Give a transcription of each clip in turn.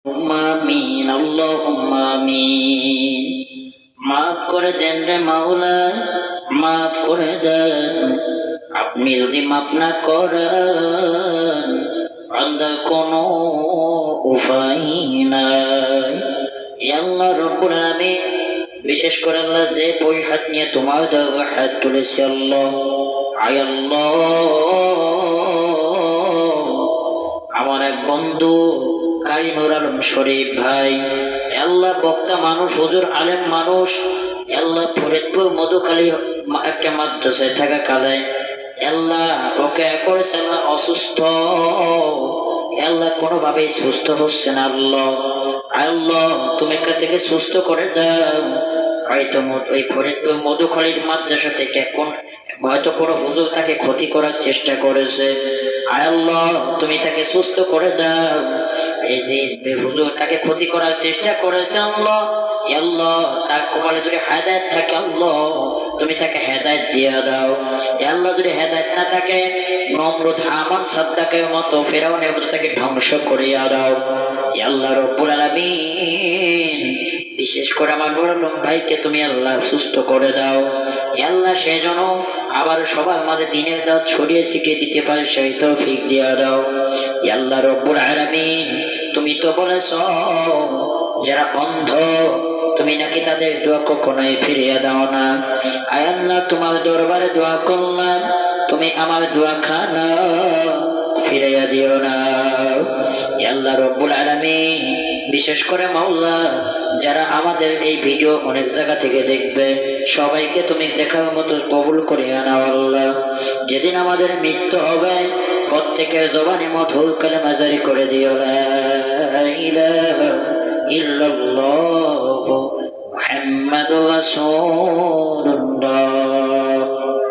আমিন, আল্লাহুম্মা আমিন। মাফ করে দেন রে মাওলা, মাফ করে দেন। আপনি যদি মাফ না করেন বান্দার কোনো উপায় নাই। আল্লাহ রব্বুল আলামিন, বিশেষ করে আল্লাহ যে বই হাত নিয়ে তোমার দরবারে হাত তুলেছে আল্লাহ, আয় আল্লাহ, আমার এক বন্ধু কাইনুর আলম শরীফ ভাই, আল্লাহ বক্তা মানুষ, হুজুর আলেম মানুষ, আল্লাহ ফরিদপুর মধুখালী একটা মাদ্রাসায় থাকা কালে আল্লাহ ওকে করেছে আল্লাহ অসুস্থ, আল্লাহ কোনোভাবেই সুস্থ হচ্ছে না। আল্লাহ আল্লাহ তুমি এখান থেকে সুস্থ করে দাও। হয়তো ওই ফরিদপুর মধুখালীর মাদ্রাসা থেকে হয়তো কোনো হুজুর তাকে ক্ষতি করার চেষ্টা করেছে। আল্লাহ তুমি তাকে সুস্থ করে দাও। এই যে হুজুর তাকে ক্ষতি করার চেষ্টা করেছে আল্লাহ, আল্লাহ তার কপালে যদি হেদায়েত থাকে আল্লাহ তুমি তাকে হেদায়েত দিয়ে দাও। আল্লাহ যদি হেদায়েত না থাকে নমরুদ হামান সাদ্দাকের মতো ফেরাউনের মতো তাকে ধ্বংস করিয়া দাও। আল্লাহ রব্বুল আলামিন, বিশেষ করে আমার নুর আলম ভাইকে তুমি আল্লাহ সুস্থ করে দাও। আল্লাহ সে যেন আবার সবার মাঝে দিনের দাওয়াত ছড়িয়ে ছিটিয়ে দিতে পারে সেই তৌফিক দিয়া দাও। আল্লাহ রব্বুল আলামিন, তুমি তো বলেছো যারা অন্ধ তুমি নাকি তাদের দোয়া কখনোই ফিরিয়ে দাও না। আয় আল্লাহ তোমার দরবারে দোয়া করলাম, তুমি আমার দোয়া খানা ফিরাইয়া দিও না। আল্লাহ রব্বুল আলামিন, বিশেষ করে মাওলা যারা আমাদের এই ভিডিও অনেক জায়গা থেকে দেখবে সবাইকে তুমি দেখার মতো কবুল করিয়া নাও আল্লাহ। যেদিন আমাদের মৃত্যু হবে প্রত্যেকের জবানে মধুর কালেমা জারি করে দিও, লা ইলাহা ইল্লাল্লাহ মুহাম্মাদুর রাসূলুল্লাহ।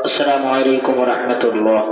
আসসালামু আলাইকুম ওয়া রাহমাতুল্লাহ।